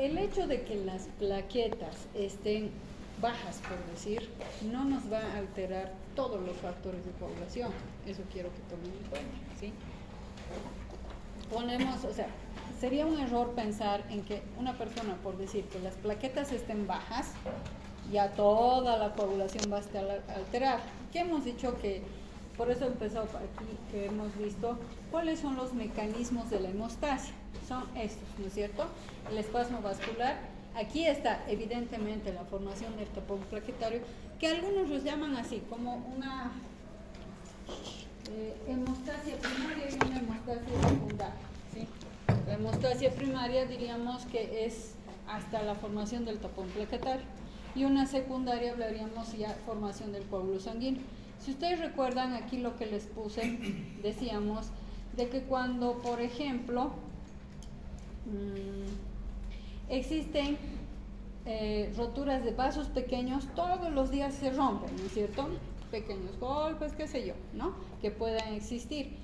el hecho de que las plaquetas estén bajas, por decir, no nos va a alterar todos los factores de coagulación. Eso quiero que tomen en cuenta, ¿sí? Ponemos, o sea, sería un error pensar en que una persona, por decir que las plaquetas estén bajas, ya toda la coagulación va a estar alterada. ¿Qué hemos dicho? Que por eso empezó aquí, que hemos visto cuáles son los mecanismos de la hemostasia. Son estos, ¿no es cierto? El espasmo vascular. Aquí está evidentemente la formación del tapón plaquetario, que algunos los llaman así, como una hemostasia primaria y una hemostasia secundaria, ¿sí? La hemostasia primaria diríamos que es hasta la formación del tapón plaquetario, y una secundaria hablaríamos ya formación del coágulo sanguíneo. Si ustedes recuerdan aquí lo que les puse, decíamos de que cuando, por ejemplo, existen roturas de vasos pequeños, todos los días se rompen, ¿no es cierto? Pequeños golpes, qué sé yo, ¿no? Que puedan existir.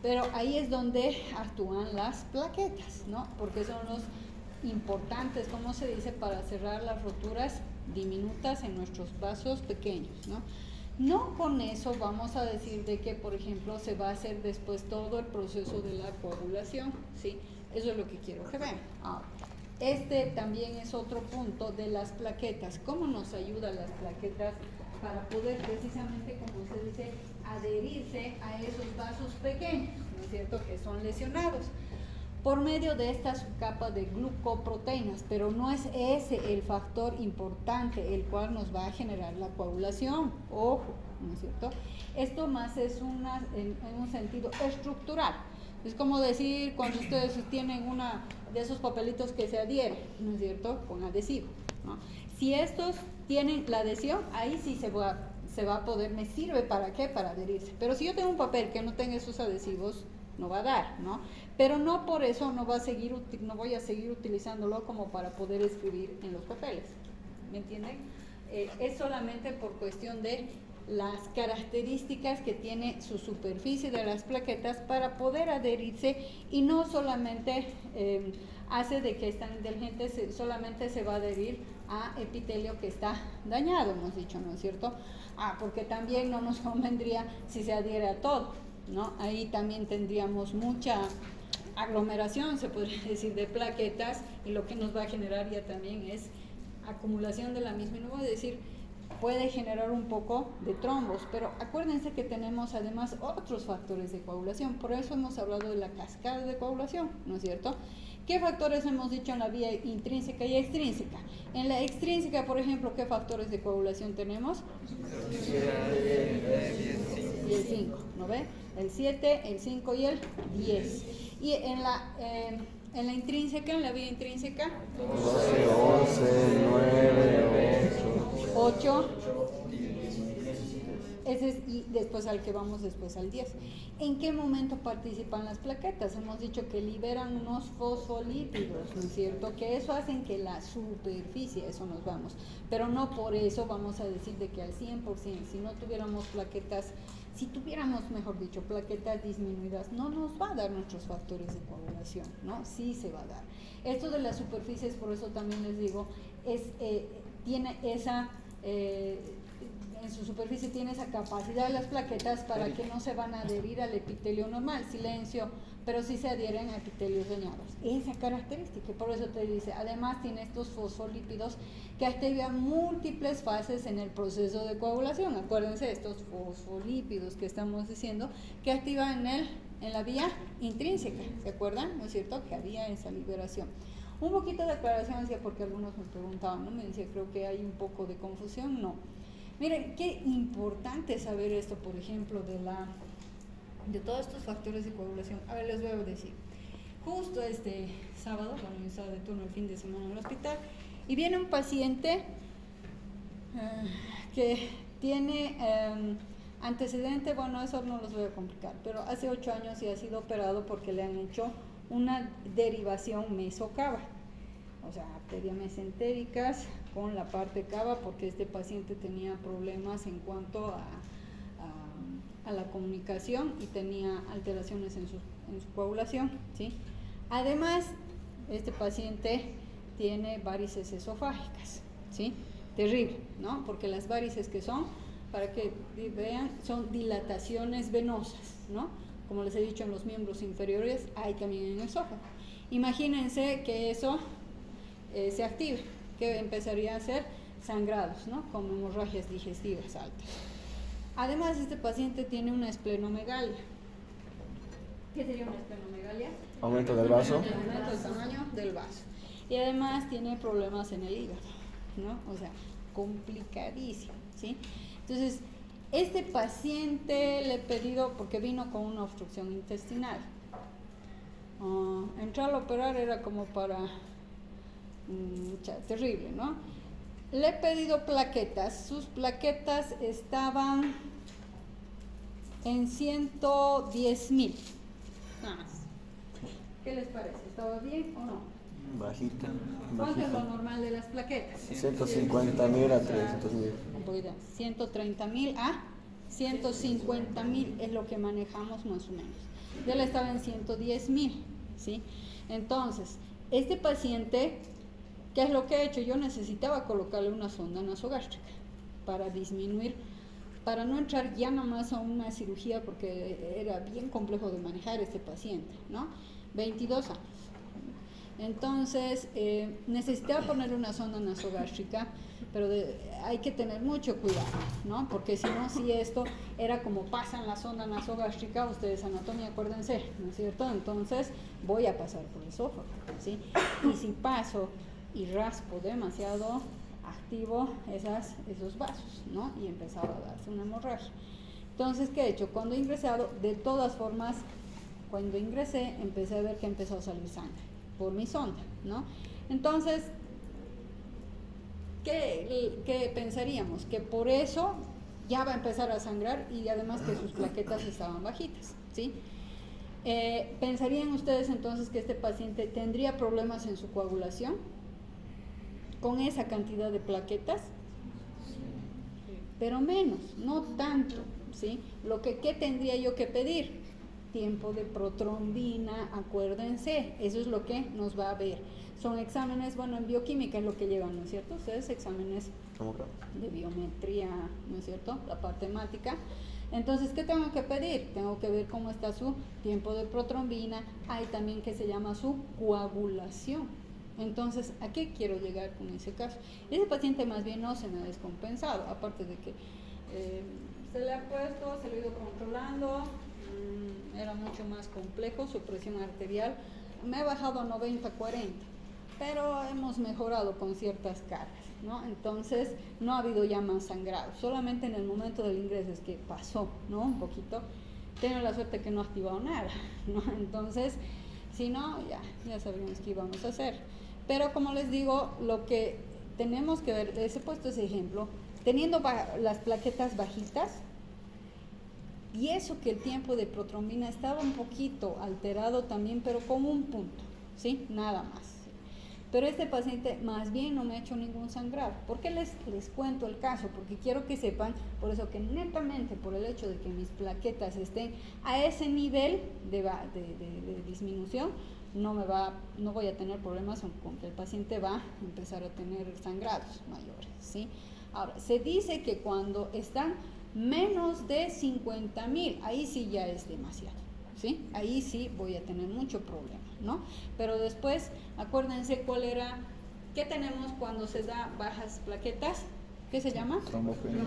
Pero ahí es donde actúan las plaquetas, ¿no? Porque son los importantes, como se dice, para cerrar las roturas diminutas en nuestros vasos pequeños, ¿no? No con eso vamos a decir de que, por ejemplo, se va a hacer después todo el proceso de la coagulación, ¿sí? Eso es lo que quiero que vean. Ahora, este también es otro punto de las plaquetas. ¿Cómo nos ayudan las plaquetas para poder precisamente, como se dice, adherirse a esos vasos pequeños, ¿no es cierto?, que son lesionados? Por medio de esta subcapa de glucoproteínas, pero no es ese el factor importante el cual nos va a generar la coagulación, ojo, ¿no es cierto? Esto más es en un sentido estructural. Es como decir cuando ustedes tienen una de esos papelitos que se adhieren, ¿no es cierto?, con adhesivo, ¿no? Si estos tienen la adhesión, ahí sí se va a poder, me sirve para qué, para adherirse. Pero si yo tengo un papel que no tenga esos adhesivos, no va a dar, ¿no? Pero no por eso no voy a seguir utilizándolo como para poder escribir en los papeles, ¿me entienden? Es solamente por cuestión de las características que tiene su superficie de las plaquetas para poder adherirse, y no solamente hace de que esta inteligente solamente se va a adherir a epitelio que está dañado, hemos dicho, ¿no es cierto? Porque también no nos convendría si se adhiere a todo, ¿no? Ahí también tendríamos mucha aglomeración, se podría decir, de plaquetas, y lo que nos va a generar ya también es acumulación de la misma, y no voy a decir, puede generar un poco de trombos, pero acuérdense que tenemos además otros factores de coagulación, por eso hemos hablado de la cascada de coagulación, ¿no es cierto? ¿Qué factores hemos dicho en la vía intrínseca y extrínseca? En la extrínseca, por ejemplo, ¿qué factores de coagulación tenemos? Y el 5, ¿no ve? El 7, el 5 y el 10. Y en la intrínseca, en la vía intrínseca, 12, 11, 9, 8. Ese es, y después al que vamos, después al 10. ¿En qué momento participan las plaquetas? Hemos dicho que liberan unos fosfolípidos, ¿no es cierto? Que eso hacen que la superficie, eso nos vamos. Pero no por eso vamos a decir de que al 100%, si no tuviéramos plaquetas, si tuviéramos, mejor dicho, plaquetas disminuidas, no nos va a dar nuestros factores de coagulación, ¿no? Sí se va a dar. Esto de las superficies, por eso también les digo, tiene esa... en su superficie tiene esa capacidad de las plaquetas para que no se van a adherir al epitelio normal, silencio, pero sí se adhieren a epitelios dañados. Esa característica, por eso te dice, además tiene estos fosfolípidos que activan múltiples fases en el proceso de coagulación. Acuérdense, estos fosfolípidos que estamos diciendo, que activan en la vía intrínseca, ¿se acuerdan? ¿No es cierto? Que había esa liberación. Un poquito de aclaración, decía, porque algunos me preguntaban, ¿no? Me decía, creo que hay un poco de confusión. No. Miren, qué importante saber esto, por ejemplo, de todos estos factores de coagulación. A ver, les voy a decir. Justo este sábado, bueno, yo estaba de turno el fin de semana en el hospital, y viene un paciente que tiene antecedente, bueno, eso no los voy a complicar, pero hace 8 años y ha sido operado porque le han hecho una derivación mesocava, o sea, arterias mesentéricas con la parte cava, porque este paciente tenía problemas en cuanto a la comunicación y tenía alteraciones en su coagulación, ¿sí? Además, este paciente tiene varices esofágicas, ¿sí? Terrible, ¿no? Porque las varices que son, para que vean, son dilataciones venosas, ¿no? Como les he dicho, en los miembros inferiores hay también en el esófago. Imagínense que eso se active, que empezaría a hacer sangrados, ¿no? Como hemorragias digestivas altas. Además, este paciente tiene una esplenomegalia. ¿Qué sería una esplenomegalia? Aumento del vaso. Aumento del tamaño del vaso. Y además tiene problemas en el hígado, ¿no? O sea, complicadísimo, ¿sí? Entonces, este paciente le he pedido, porque vino con una obstrucción intestinal. Entrar a operar era como para... terrible, ¿no? Le he pedido plaquetas. Sus plaquetas estaban en 110,000. Nada más. ¿Qué les parece? ¿Estaba bien o no? Bajita. ¿Cuánto es lo normal de las plaquetas? 150,000 a 300,000. Un poquito. 130,000 a 150,000 es lo que manejamos más o menos. Ya le estaba en 110,000, ¿sí? Entonces, este paciente, ¿qué es lo que he hecho? Yo necesitaba colocarle una sonda nasogástrica para disminuir, para no entrar ya nomás a una cirugía porque era bien complejo de manejar este paciente, ¿no? 22 años. Entonces, necesitaba ponerle una sonda nasogástrica, pero hay que tener mucho cuidado, ¿no? Porque si no, si esto era como pasa en la sonda nasogástrica, ustedes anatomía, acuérdense, ¿no es cierto? Entonces, voy a pasar por el esófago, ¿sí? Y si paso y raspo demasiado, activo esos vasos, ¿no? Y empezaba a darse una hemorragia. Entonces, ¿qué he hecho? Cuando he ingresado, de todas formas, cuando ingresé, empecé a ver que empezó a salir sangre por mi sonda, ¿no? Entonces, ¿qué pensaríamos? Que por eso ya va a empezar a sangrar y además que sus plaquetas estaban bajitas, ¿sí? ¿Pensarían ustedes entonces que este paciente tendría problemas en su coagulación con esa cantidad de plaquetas? Pero menos, no tanto, ¿sí? ¿Qué tendría yo que pedir? Tiempo de protrombina, acuérdense, eso es lo que nos va a ver. Son exámenes, bueno, en bioquímica es lo que llevan, ¿no es cierto? Ustedes exámenes de biometría, ¿no es cierto? La parte hemática. Entonces, ¿qué tengo que pedir? Tengo que ver cómo está su tiempo de protrombina, hay también que se llama su coagulación. Entonces, ¿a qué quiero llegar con ese caso? Ese paciente más bien no se me ha descompensado, aparte de que se le ha puesto, se lo ha ido controlando, era mucho más complejo, su presión arterial me ha bajado a 90-40, pero hemos mejorado con ciertas cargas, ¿no? Entonces no ha habido ya más sangrado, solamente en el momento del ingreso es que pasó, ¿no? Un poquito, tengo la suerte que no ha activado nada, ¿no? Entonces, si no, ya sabríamos qué íbamos a hacer, pero como les digo, lo que tenemos que ver, les he puesto ese ejemplo, teniendo las plaquetas bajitas, y eso que el tiempo de protrombina estaba un poquito alterado también, pero con un punto, ¿sí? Nada más. Pero este paciente más bien no me ha hecho ningún sangrado. ¿Por qué les cuento el caso? Porque quiero que sepan, por eso que netamente por el hecho de que mis plaquetas estén a ese nivel de disminución, no voy a tener problemas con que el paciente va a empezar a tener sangrados mayores, ¿sí? Ahora, se dice que cuando están menos de 50,000, ahí sí ya es demasiado, ¿sí? Ahí sí voy a tener mucho problema, ¿no? Pero después, acuérdense ¿qué tenemos cuando se da bajas plaquetas? ¿Qué se llama? Trombopenia.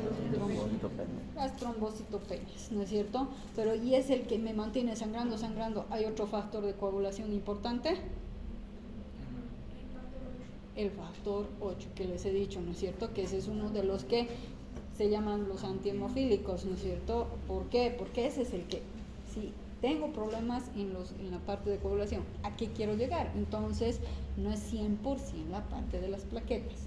Las trombocitopenias, ¿no es cierto? Pero y es el que me mantiene sangrando. ¿Hay otro factor de coagulación importante? El factor 8 que les he dicho, ¿no es cierto? Que ese es uno de los que se llaman los antihemofílicos, ¿no es cierto? ¿Por qué? Porque ese es el que, si tengo problemas en la parte de coagulación, ¿a qué quiero llegar? Entonces, no es 100% la parte de las plaquetas.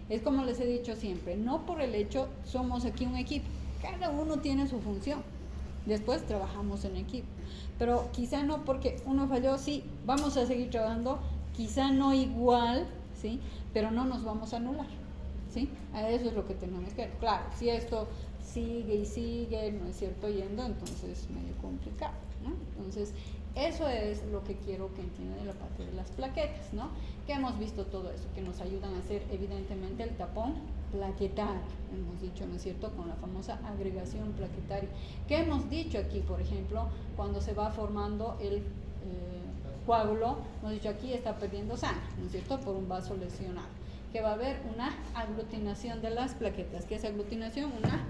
Es como les he dicho siempre, no por el hecho, somos aquí un equipo, cada uno tiene su función, después trabajamos en equipo, pero quizá no porque uno falló, sí, vamos a seguir trabajando, quizá no igual, ¿sí? Pero no nos vamos a anular, ¿sí? A eso es lo que tenemos que ver. Claro, si esto sigue y sigue, no es cierto, yendo, entonces es medio complicado, ¿no? Entonces, Eso es lo que quiero que entiendan de la parte de las plaquetas, ¿no? Que hemos visto todo eso, que nos ayudan a hacer evidentemente el tapón plaquetario, hemos dicho, ¿no es cierto?, con la famosa agregación plaquetaria. Que hemos dicho aquí, por ejemplo, cuando se va formando el coágulo, hemos dicho aquí está perdiendo sangre, ¿no es cierto?, por un vaso lesionado, que va a haber una aglutinación de las plaquetas. ¿Qué es aglutinación? Una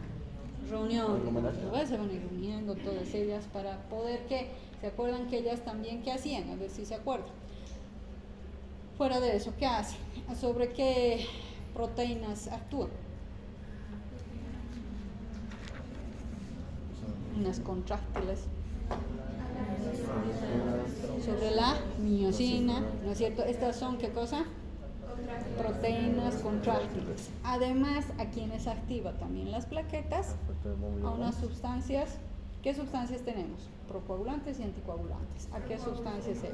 reunión, se van a ir reuniendo todas ellas para poder que, ¿se acuerdan que ellas también qué hacían? A ver si se acuerdan. Fuera de eso, ¿qué hacen? ¿Sobre qué proteínas actúan? Unas contráctiles. Sobre la miosina, ¿no es cierto? Estas son, ¿qué cosa? Proteínas contráctiles. Además, ¿a quienes activa también las plaquetas? A unas sustancias. ¿Qué sustancias tenemos? Procoagulantes y anticoagulantes. ¿A qué sustancias es?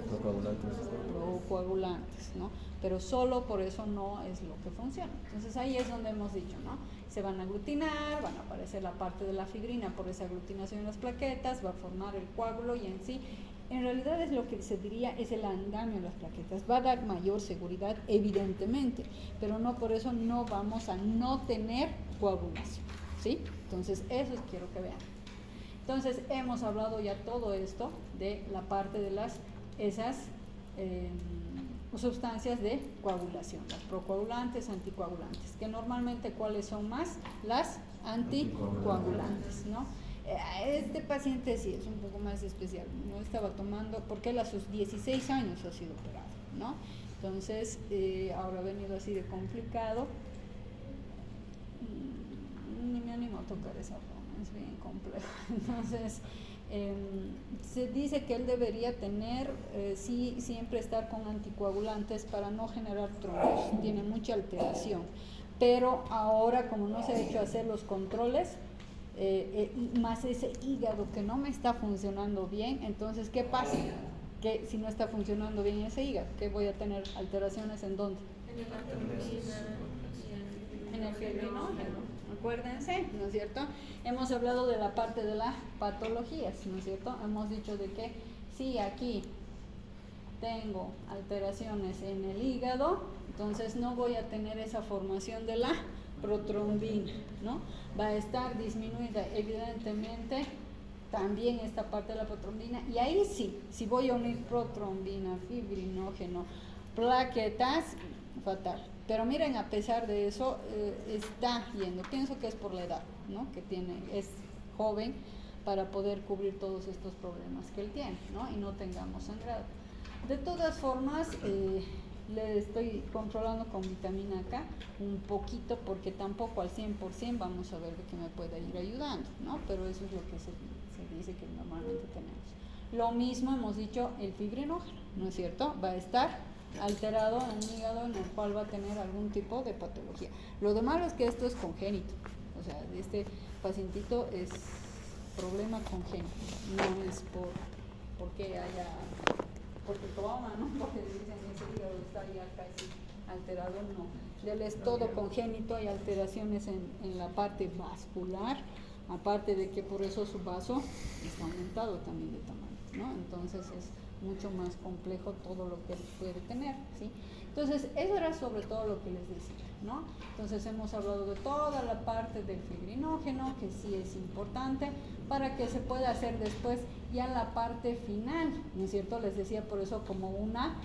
Procoagulantes, ¿no? Pero solo por eso no es lo que funciona. Entonces ahí es donde hemos dicho, ¿no? Se van a aglutinar, van a aparecer la parte de la fibrina por esa aglutinación en las plaquetas, va a formar el coágulo y en sí, en realidad es lo que se diría es el andamio de las plaquetas. Va a dar mayor seguridad, evidentemente, pero no por eso no vamos a no tener coagulación, ¿sí? Entonces eso quiero que vean. Entonces hemos hablado ya todo esto de la parte de esas sustancias de coagulación, las procoagulantes, anticoagulantes, que normalmente ¿cuáles son más? Las anticoagulantes, ¿no? Este paciente sí es un poco más especial, no estaba tomando, porque él a sus 16 años ha sido operado, ¿no? Entonces, ahora ha venido así de complicado, ni me animo a tocar esa forma, es bien complejo. Entonces, se dice que él debería tener, sí, siempre estar con anticoagulantes para no generar trombos, tiene mucha alteración, pero ahora como no se ha hecho hacer los controles, más ese hígado que no me está funcionando bien, entonces ¿qué pasa? Que si no está funcionando bien ese hígado, ¿qué voy a tener? ¿Alteraciones en dónde? En el fibrinógeno, acuérdense, ¿no es cierto? Hemos hablado de la parte de las patologías, ¿no es cierto? Hemos dicho de que si aquí tengo alteraciones en el hígado, entonces no voy a tener esa formación de la protrombina, ¿no? Va a estar disminuida evidentemente también esta parte de la protrombina, y ahí sí, si voy a unir protrombina, fibrinógeno, plaquetas, fatal. Pero miren, a pesar de eso, está yendo, pienso que es por la edad, ¿no? Que tiene, es joven para poder cubrir todos estos problemas que él tiene, ¿no? Y no tengamos sangrado. De todas formas, le estoy controlando con vitamina K un poquito, porque tampoco al 100% vamos a ver de que me pueda ir ayudando, ¿no? Pero eso es lo que se dice que normalmente tenemos. Lo mismo hemos dicho el fibrinógeno, ¿no es cierto? Va a estar alterado en un hígado en el cual va a tener algún tipo de patología. Lo de malo es que esto es congénito, o sea, este pacientito es problema congénito, no es porque toma, ¿no? Porque dicen que ese hígado está ya casi alterado, no. Él es todo congénito, hay alteraciones en la parte vascular, aparte de que por eso su vaso está aumentado también de tamaño, ¿no? Entonces es mucho más complejo todo lo que él puede tener, ¿sí? Entonces, eso era sobre todo lo que les decía, ¿no? Entonces, hemos hablado de toda la parte del fibrinógeno, que sí es importante, para que se pueda hacer después ya la parte final, ¿no es cierto? Les decía por eso como una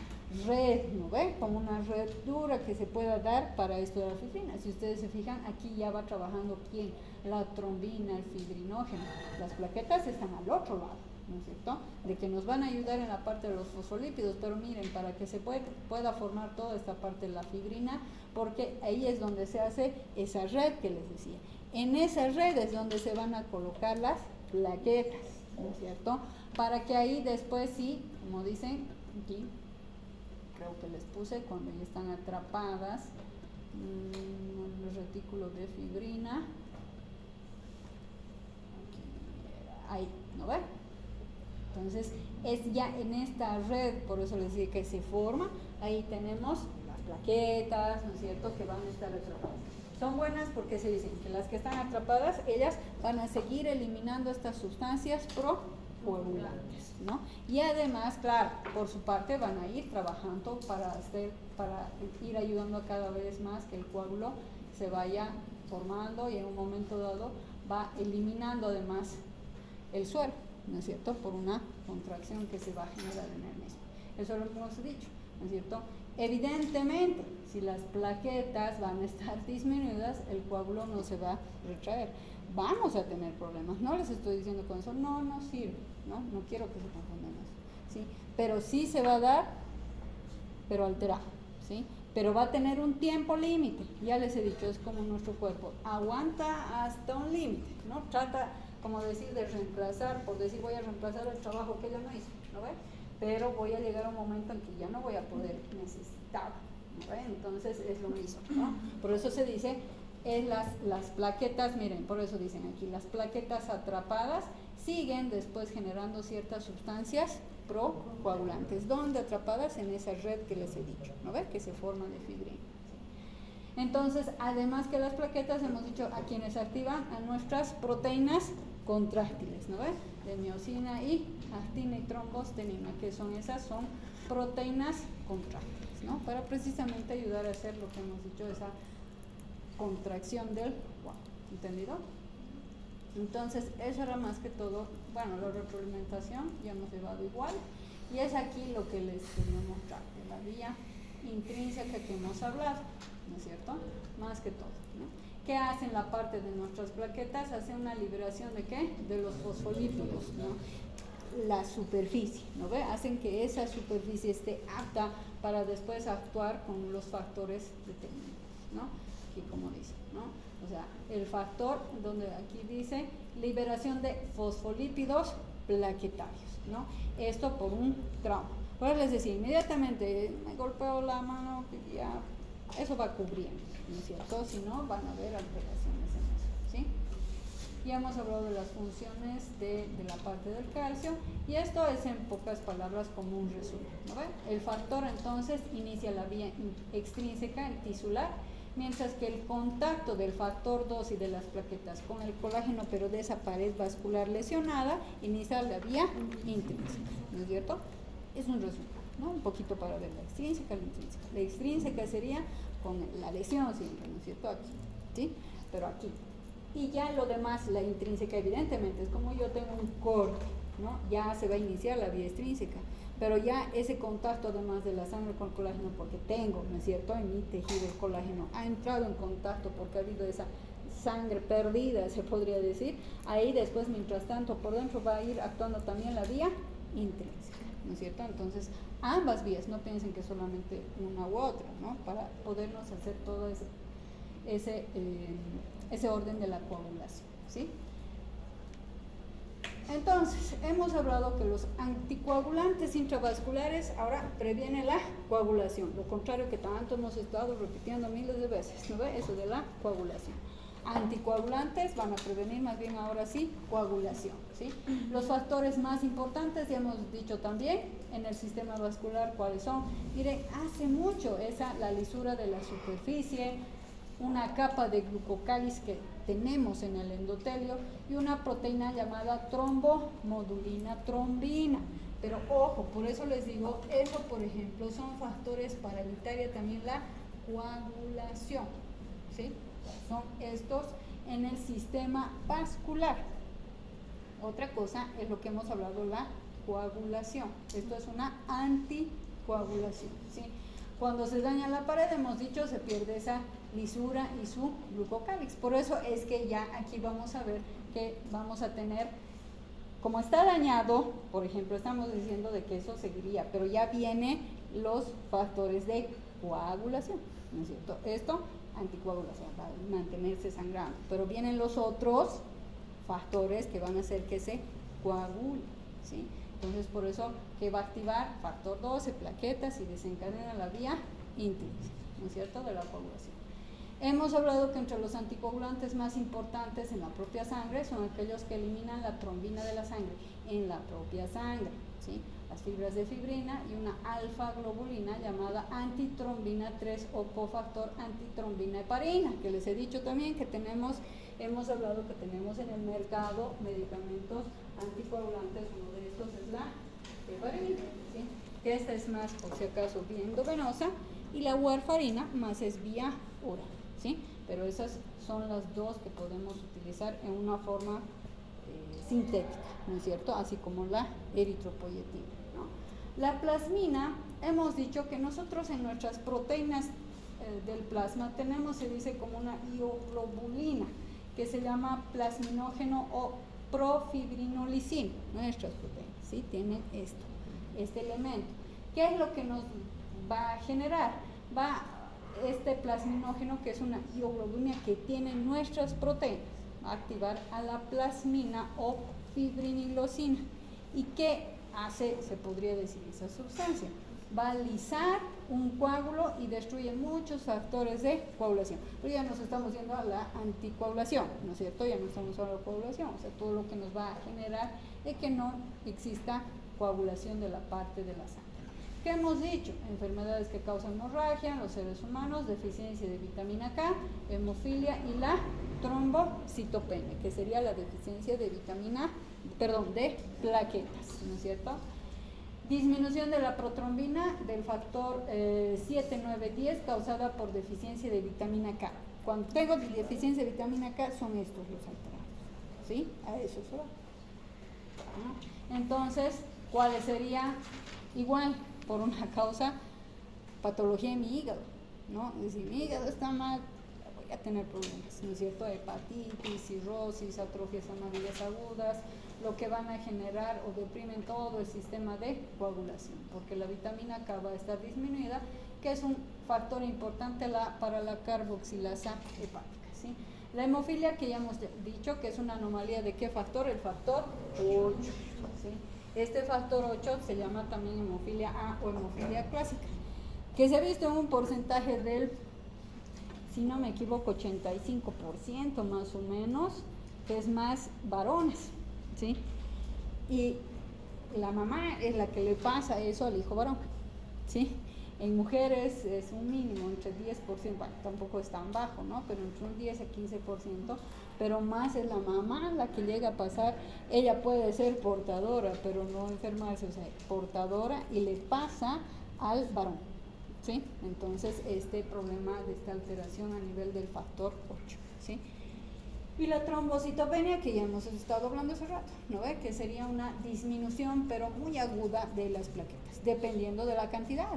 red, ¿no ve? Como una red dura que se pueda dar para esto de la fibrina. Si ustedes se fijan, aquí ya va trabajando ¿quién? La trombina, el fibrinógeno. Las plaquetas están al otro lado, ¿no es cierto? De que nos van a ayudar en la parte de los fosfolípidos, pero miren, para que se pueda formar toda esta parte de la fibrina, porque ahí es donde se hace esa red que les decía. En esa red es donde se van a colocar las plaquetas, ¿no es cierto? Para que ahí después sí, como dicen aquí, creo que les puse cuando ya están atrapadas, los retículos de fibrina, ahí, ¿no ven? Entonces, es ya en esta red, por eso les decía que se forma, ahí tenemos las plaquetas, ¿no es cierto?, que van a estar atrapadas. Son buenas porque se dicen que las que están atrapadas, ellas van a seguir eliminando estas sustancias anticoagulantes, ¿no? Y además, claro, por su parte van a ir trabajando para ir ayudando a cada vez más que el coágulo se vaya formando y en un momento dado va eliminando además el suero, ¿no es cierto? Por una contracción que se va a generar en el mismo. Eso es lo que hemos dicho, ¿no es cierto? Evidentemente, si las plaquetas van a estar disminuidas, el coágulo no se va a retraer. Vamos a tener problemas. No les estoy diciendo con eso, no sirve, no quiero que se confundan eso, ¿sí? Pero sí se va a dar, pero alterado, ¿sí? Pero va a tener un tiempo límite. Ya les he dicho, es como nuestro cuerpo, aguanta hasta un límite, ¿no? Trata, como decir, de reemplazar, por decir, voy a reemplazar el trabajo que ella no hizo, ¿no ve? Pero voy a llegar a un momento en que ya no voy a poder necesitar, ¿no ve? Entonces es lo mismo, ¿no? Por eso se dice, las plaquetas, miren, por eso dicen aquí, las plaquetas atrapadas siguen después generando ciertas sustancias procoagulantes. ¿Dónde atrapadas? En esa red que les he dicho, ¿no ve? Que se forma de fibrina. Entonces, además que las plaquetas, hemos dicho a quienes activan a nuestras proteínas contráctiles, ¿no ve? De miosina y actina y trombostenina, que son proteínas contráctiles, ¿no? Para precisamente ayudar a hacer lo que hemos dicho, esa contracción del coágulo, ¿entendido? Entonces, eso era más que todo, bueno, la retroalimentación ya hemos llevado igual, y es aquí lo que les quería mostrar, de la vía intrínseca que hemos hablado, ¿no es cierto? Más que todo, ¿no? ¿Qué hacen la parte de nuestras plaquetas? Hacen una liberación ¿de qué? De los fosfolípidos, ¿no? La superficie, ¿no ve? Hacen que esa superficie esté apta para después actuar con los factores determinantes, ¿no? Aquí como dice, ¿no? O sea, el factor, donde aquí dice liberación de fosfolípidos plaquetarios, ¿no? Esto por un trauma. Pues les decía, inmediatamente me golpeo la mano, ya eso va cubriendo, ¿no es cierto? Si no, van a haber alteraciones en eso, ¿sí? Ya hemos hablado de las funciones de la parte del calcio, y esto es en pocas palabras como un resumen, ¿no ven? El factor entonces inicia la vía extrínseca, el tisular, mientras que el contacto del factor 2 y de las plaquetas con el colágeno, pero de esa pared vascular lesionada, inicia la vía intrínseca, ¿no es cierto? Es un resumen, ¿no? Un poquito para ver la extrínseca, la intrínseca. La extrínseca sería con la lesión siempre, ¿no es cierto? Aquí, ¿sí? Pero aquí. Y ya lo demás, la intrínseca, evidentemente, es como yo tengo un corte, ¿no? Ya se va a iniciar la vía extrínseca. Pero ya ese contacto, además de la sangre con el colágeno, porque tengo, ¿no es cierto?, en mi tejido el colágeno ha entrado en contacto porque ha habido esa sangre perdida, se podría decir. Ahí después, mientras tanto, por dentro va a ir actuando también la vía intrínseca, ¿no es cierto? Entonces, ambas vías, no piensen que solamente una u otra, ¿no? Para podernos hacer todo ese orden de la coagulación, ¿sí? Entonces, hemos hablado que los anticoagulantes intravasculares ahora previenen la coagulación, lo contrario que tanto hemos estado repitiendo miles de veces, ¿no ve? Eso de la coagulación. Anticoagulantes van a prevenir más bien ahora sí coagulación, ¿sí? Los factores más importantes, ya hemos dicho también, en el sistema vascular, ¿cuáles son? Miren, hace mucho la lisura de la superficie, una capa de glucocáliz que tenemos en el endotelio y una proteína llamada trombomodulina trombina. Pero ojo, por eso les digo, eso por ejemplo son factores para evitar ya también la coagulación, ¿sí? Son estos en el sistema vascular. Otra cosa es lo que hemos hablado, la coagulación. Esto es una anticoagulación, ¿sí? Cuando se daña la pared, hemos dicho, se pierde esa lisura y su glucocálix. Por eso es que ya aquí vamos a ver que vamos a tener, como está dañado, por ejemplo, estamos diciendo de que eso seguiría, pero ya vienen los factores de coagulación, ¿no es cierto? Esto, anticoagulación, va a mantenerse sangrando, pero vienen los otros factores que van a hacer que se coagule, ¿sí? Entonces, por eso que va a activar factor 12, plaquetas, y desencadena la vía intrínseca, ¿no es cierto?, de la coagulación. Hemos hablado que entre los anticoagulantes más importantes en la propia sangre son aquellos que eliminan la trombina de la sangre en la propia sangre, ¿sí? las fibras de fibrina y una alfa-globulina llamada antitrombina 3 o cofactor antitrombina heparina, que les he dicho también que hemos hablado que tenemos en el mercado medicamentos anticoagulantes. Uno de estos es la heparina, ¿sí? Que esta es más, por si acaso, vía endovenosa, y la warfarina más es vía oral, ¿sí? Pero esas son las dos que podemos utilizar en una forma sintética, ¿no es cierto? Así como la eritropoyetina, ¿no? La plasmina, hemos dicho que nosotros en nuestras proteínas del plasma tenemos, se dice como una ioglobulina, que se llama plasminógeno o profibrinolizina. Nuestras proteínas, ¿sí? Tienen este elemento. ¿Qué es lo que nos va a generar? Este plasminógeno, que es una ioglobulina que tiene nuestras proteínas, va a activar a la plasmina o fibrinilosina. ¿Y qué hace, se podría decir, esa sustancia? Va a lisar un coágulo y destruye muchos factores de coagulación. Pero ya nos estamos yendo a la anticoagulación, ¿no es cierto? Ya no estamos hablando de coagulación, o sea, todo lo que nos va a generar es que no exista coagulación de la parte de la sangre. ¿Qué hemos dicho? Enfermedades que causan hemorragia en los seres humanos, deficiencia de vitamina K, hemofilia y la trombocitopenia, que sería la deficiencia de de plaquetas, ¿no es cierto? Disminución de la protrombina del factor 7, 9, 10 causada por deficiencia de vitamina K. Cuando tengo deficiencia de vitamina K son estos los alterados, ¿sí? A eso se va. ¿No? Entonces, ¿cuáles serían? Igual, por una causa, patología de mi hígado, ¿no? Si mi hígado está mal, voy a tener problemas, ¿no es cierto? Hepatitis, cirrosis, atrofias amarillas agudas, lo que van a generar o deprimen todo el sistema de coagulación, porque la vitamina K va a estar disminuida, que es un factor importante para la carboxilasa hepática, ¿sí? La hemofilia, que ya hemos dicho que es una anomalía de qué factor, el factor 8, ¿sí? Este factor 8 se llama también hemofilia A o hemofilia clásica, que se ha visto en un porcentaje del, si no me equivoco, 85% más o menos, que es más varones, ¿sí? Y la mamá es la que le pasa eso al hijo varón, ¿sí? En mujeres es un mínimo, entre 10%, bueno, tampoco es tan bajo, ¿no? Pero entre un 10 a 15%, pero más es la mamá la que llega a pasar. Ella puede ser portadora, pero no enfermarse, o sea, portadora, y le pasa al varón, ¿sí? Entonces, este problema de esta alteración a nivel del factor 8, ¿sí? Y la trombocitopenia, que ya hemos estado hablando hace rato, ¿no ve? Que sería una disminución, pero muy aguda de las plaquetas, dependiendo de la cantidad.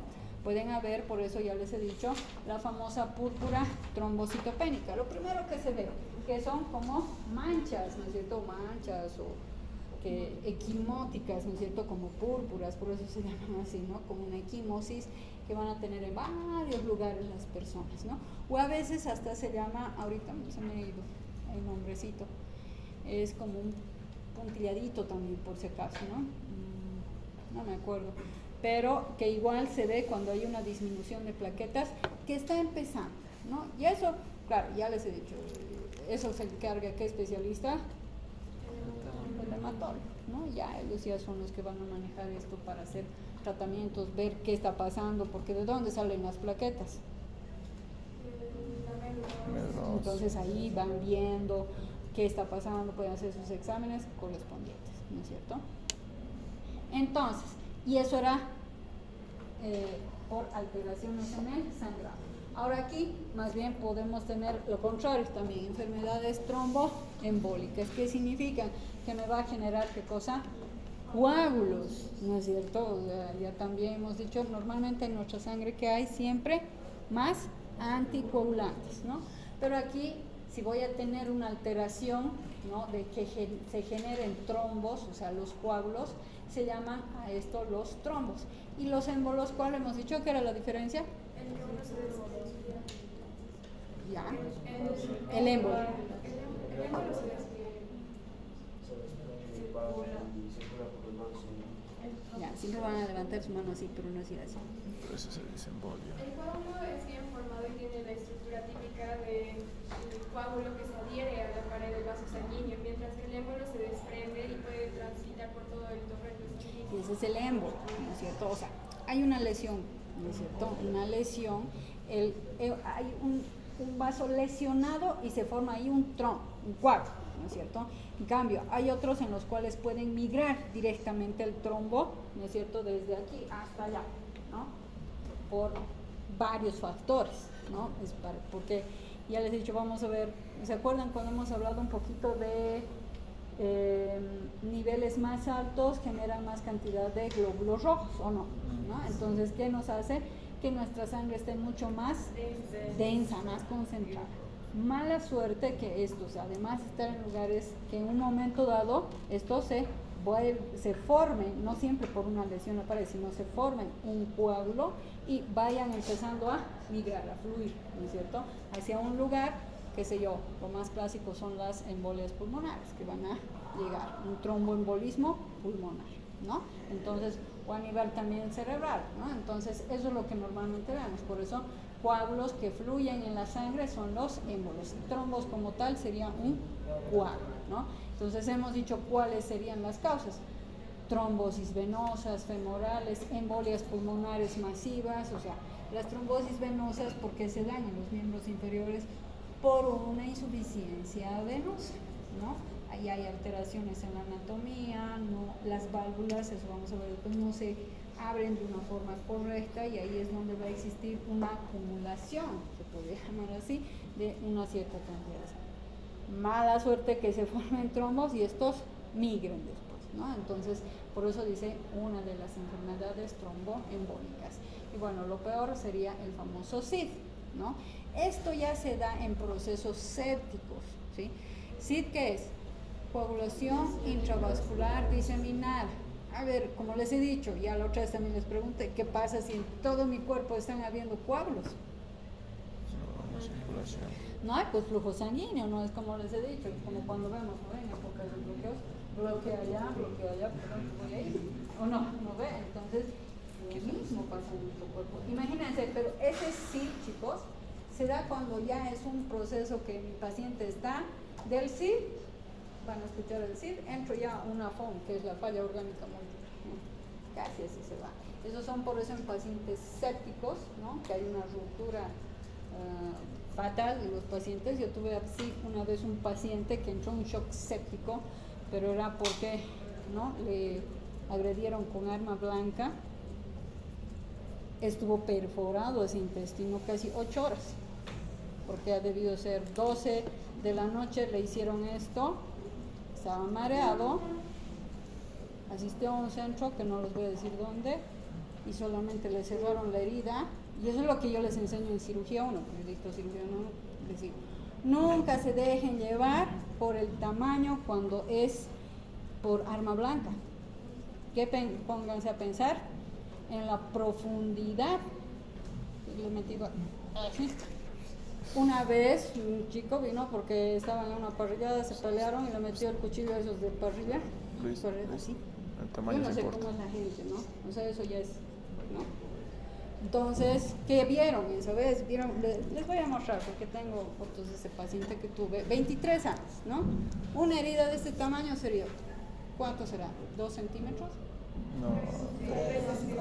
Pueden haber, por eso ya les he dicho, la famosa púrpura trombocitopénica. Lo primero que se ve, que son como manchas, ¿no es cierto? Manchas o equimóticas, ¿no es cierto? Como púrpuras, por eso se llaman así, ¿no? Como una equimosis que van a tener en varios lugares las personas, ¿no? O a veces hasta se llama, ahorita se me ha ido el nombrecito, es como un puntilladito también, por si acaso, ¿no? No me acuerdo, pero que igual se ve cuando hay una disminución de plaquetas que está empezando, ¿no? Y eso, claro, ya les he dicho, eso se encarga, ¿qué especialista? El hematólogo, ¿no? Ya ellos ya son los que van a manejar esto para hacer tratamientos, ver qué está pasando, porque ¿de dónde salen las plaquetas? Entonces ahí van viendo qué está pasando, pueden hacer sus exámenes correspondientes, ¿no es cierto? Entonces, y eso era por alteraciones en el sangrado. Ahora aquí, más bien podemos tener lo contrario también, enfermedades tromboembólicas. ¿Qué significa? Que me va a generar, ¿qué cosa? Coágulos, ¿no es cierto? Ya también hemos dicho, normalmente en nuestra sangre que hay siempre más anticoagulantes, ¿no? Pero aquí, si voy a tener una alteración, ¿no? De que se generen trombos, o sea, los coágulos, se llaman a esto los trombos. Y los émbolos, ¿cuál hemos dicho que era la diferencia? Ya. El émbolo. Ya. siempre van a levantar su mano así, pero no es así. Por eso se dice embolia. El coágulo es bien formado y tiene la estructura típica del coágulo que se adhiere a la pared del vaso sanguíneo, mientras que el émbolo se desprende y puede transitar por todo el torrente sanguíneo. Y ese es el émbolo, ¿no es cierto? O sea, hay una lesión, ¿no es cierto? Una lesión, hay un vaso lesionado y se forma ahí un trombo, un coágulo, ¿no es cierto? En cambio, hay otros en los cuales pueden migrar directamente el trombo, ¿no es cierto? Desde aquí hasta allá, ¿no? Por varios factores, ¿no? Porque ya les he dicho, vamos a ver, ¿se acuerdan cuando hemos hablado un poquito de niveles más altos generan más cantidad de glóbulos rojos o no? Entonces, ¿qué nos hace? Que nuestra sangre esté mucho más densa, más concentrada. Mala suerte que estos, además de estar en lugares que en un momento dado estos se formen, no siempre por una lesión en la pared, sino se formen un coágulo y vayan empezando a migrar, a fluir, ¿no es cierto?, hacia un lugar, qué sé yo, lo más clásico son las embolias pulmonares, que van a llegar, un tromboembolismo pulmonar, ¿no? Entonces, o a nivel también cerebral, ¿no? Entonces, eso es lo que normalmente vemos, por eso coágulos que fluyen en la sangre son los émbolos, y trombos como tal sería un coágulo, ¿no? Entonces, hemos dicho cuáles serían las causas: trombosis venosas, femorales, embolias pulmonares masivas, o sea, las trombosis venosas porque se dañan los miembros inferiores por una insuficiencia venosa, ¿no? Ahí hay alteraciones en la anatomía, no, las válvulas, eso vamos a ver después, no se abren de una forma correcta y ahí es donde va a existir una acumulación, se podría llamar así, de una cierta cantidad de sangre. Mala suerte que se formen trombos y estos migren después, ¿no? Entonces, por eso dice una de las enfermedades tromboembólicas. Y bueno, lo peor sería el famoso SID, ¿no? Esto ya se da en procesos sépticos, ¿sí? SID, ¿qué es? Coagulación intravascular diseminada. A ver, como les he dicho, ya la otra vez también les pregunté, ¿qué pasa si en todo mi cuerpo están habiendo coágulos? No hay pues flujo sanguíneo, no es como les he dicho, como cuando vemos, ¿no? En épocas de bloqueos, bloquea allá, pero no voy a ir, o no ve, entonces lo mismo pasa en nuestro cuerpo. Imagínense, pero ese sí, chicos, se da cuando ya es un proceso que mi paciente está del SID, van a escuchar el SID, entro ya a una FOM, que es la falla orgánica múltiple, ¿no? Casi así se va. Esos son por eso en pacientes sépticos, ¿no? Que hay una ruptura fatal en los pacientes. Yo tuve así una vez un paciente que entró en un shock séptico, pero era porque, ¿no?, le agredieron con arma blanca, estuvo perforado ese intestino casi 8 horas, porque ha debido ser 12 de la noche, le hicieron esto, estaba mareado, asistió a un centro que no les voy a decir dónde, y solamente le cerraron la herida, y eso es lo que yo les enseño en cirugía 1, porque yo dicto cirugía 1, les digo, nunca se dejen llevar por el tamaño cuando es por arma blanca, que pónganse a pensar en la profundidad. Le metí así. Una vez un chico vino porque estaban en una parrillada, se pelearon y le metió el cuchillo a esos de parrilla. Luis, Así. el tamaño Yo no sé importa. cómo es la gente, ¿no? O sea, eso ya es, ¿no? Entonces, ¿qué vieron? Esa vez vieron, les voy a mostrar porque tengo fotos de ese paciente que tuve, 23 años, ¿no? Una herida de este tamaño sería, ¿cuánto será? ¿2 centímetros? No,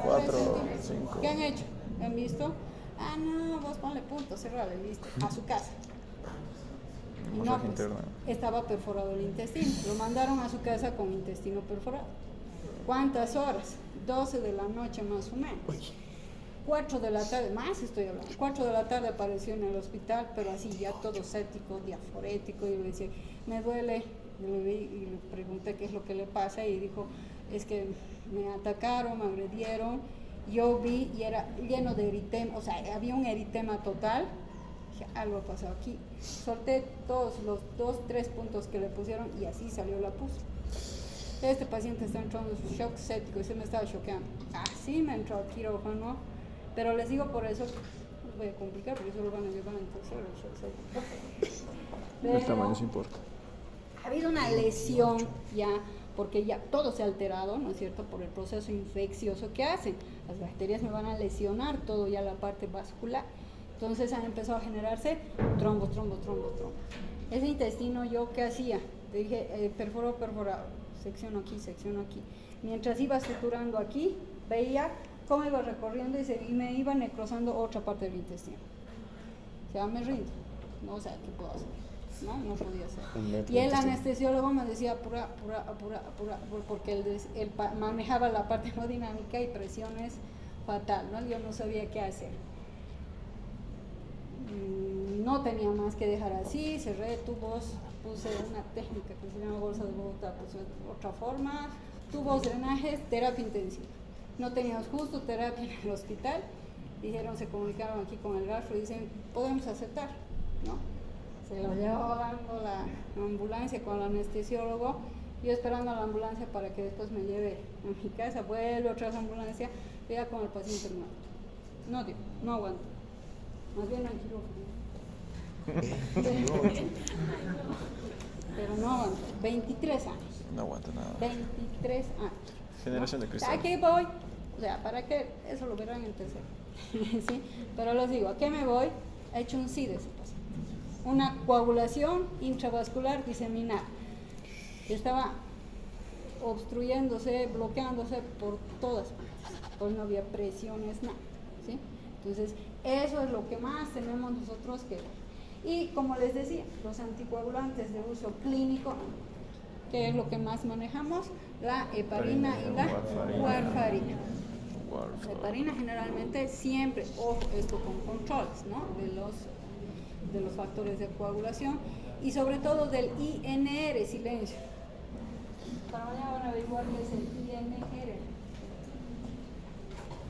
4, 5. ¿Qué han hecho? ¿Han visto? Ah, no, vos ponle punto, cerrale, listo, a su casa. Y no, pues, estaba perforado el intestino. Lo mandaron a su casa con intestino perforado. ¿Cuántas horas? 12 de la noche más o menos. 4 de la tarde, más estoy hablando, 4 de la tarde apareció en el hospital, pero así ya todo séptico, diaforético, y le decía, me duele, y le pregunté qué es lo que le pasa, y dijo, es que me atacaron, me agredieron, yo vi y era lleno de eritema, o sea, había un eritema total, dije, algo ha pasado aquí, solté todos los 2-3 puntos que le pusieron y así salió la pus. Este paciente está entrando en su shock séptico y se me estaba choqueando, así me entró al quirófano, pero les digo por eso, les voy a complicar, porque eso lo van a llevar en tercero, el shock séptico. El tamaño sí importa. Ha habido una lesión ya porque ya todo se ha alterado, ¿no es cierto?, por el proceso infeccioso que hacen. Las bacterias me van a lesionar todo ya la parte vascular. Entonces han empezado a generarse trombos. Ese intestino, ¿yo qué hacía? Dije, perforado, secciono aquí. Mientras iba suturando aquí, veía cómo iba recorriendo y me iba necrosando otra parte del intestino. O sea, me rindo. No sé qué puedo hacer. No podía hacer. Y el anestesiólogo me decía apura, porque él manejaba la parte hemodinámica y presiones fatal, ¿no? Yo no sabía qué hacer. No tenía más que dejar así, cerré tubos, puse una técnica que se llama bolsa de Bogotá, puse otra forma, tubos, drenajes, terapia intensiva. No teníamos justo terapia en el hospital, dijeron, se comunicaron aquí con el gastro y dicen, podemos aceptar, ¿no? Se lo llevó dando la ambulancia con el anestesiólogo, yo esperando a la ambulancia para que después me lleve a mi casa, vuelve otra vez ambulancia, ya con el paciente muerto. No, tío, no aguanto. Más bien no hay quirófano. Pero no aguanto. 23 años. No aguanta nada. 23 años. Generación de cristal. ¿A qué voy? O sea, ¿para qué? Eso lo verán en el tercero. ¿Sí? Pero les digo, ¿a qué me voy? He hecho un SIDA ese paciente. Una coagulación intravascular diseminada. Estaba obstruyéndose, bloqueándose por todas partes. Pues no había presiones, nada. ¿Sí? Entonces, eso es lo que más tenemos nosotros que ver. Y como les decía, los anticoagulantes de uso clínico, que es lo que más manejamos, la heparina y la warfarina. La heparina generalmente siempre, ojo, esto con controles, ¿no? de los factores de coagulación y sobre todo del INR, silencio. Para mañana van a averiguar qué es el INR.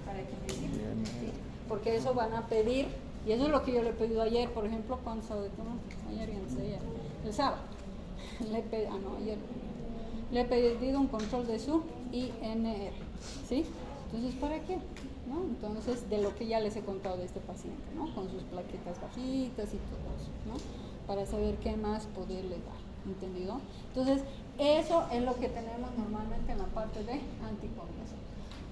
Para que me sirva. ¿Sí? Porque eso van a pedir, y eso es lo que yo le he pedido ayer, por ejemplo, ¿cuándo sábado? Ayer y antes de ayer, el sábado. Ayer. Le he pedido un control de su INR, ¿sí? Entonces, ¿para qué? ¿No? Entonces, de lo que ya les he contado de este paciente, ¿no? Con sus plaquetas bajitas y todo eso, ¿no? Para saber qué más poderle dar, ¿entendido? Entonces, eso es lo que tenemos normalmente en la parte de anticoagulación.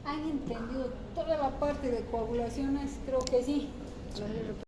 ¿Han entendido toda la parte de coagulaciones? Creo que sí.